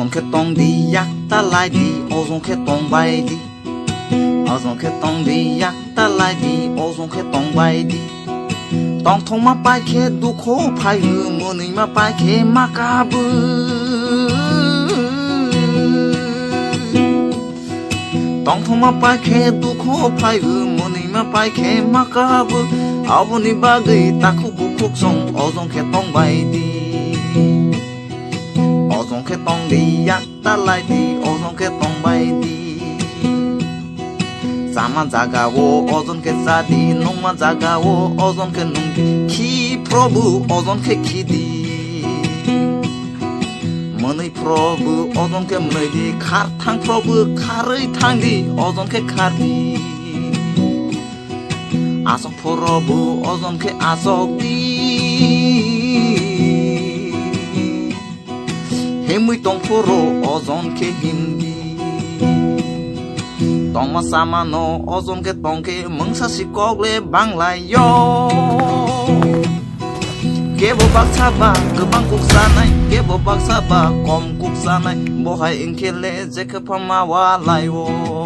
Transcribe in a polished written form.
어선 개똥디 약달라이디 어선 개똥바이디 어선 개똥디 약달라이디 어선 개똥바이디 똥통마 빠이케 두코 파이르 머니마 빠이케 마카브 똥통마 빠이케 두코 파이르 머니마 빠이케 마카브 아버니 바그이 타쿠부쿡송 어선 개똥바이디 어선 개똥디 약달라이디 어선 개똥바이디 Sama jagawo ozon ke sadi nongma jagawo ozon ke nungdi ki probu ozon ke kidi monai probu ozon ke monai khar thang probu kharai thangdi ozon ke khardi asok probu ozon ke asok di hemui tong poro ozon ke himdi Tongma sama no ozon ke tongke mengsa si kogle banglayo Kebo baksa ba gebang kuksanai Kebo baksa ba kom kuksanai Bohai ingkele jeke pamawalayo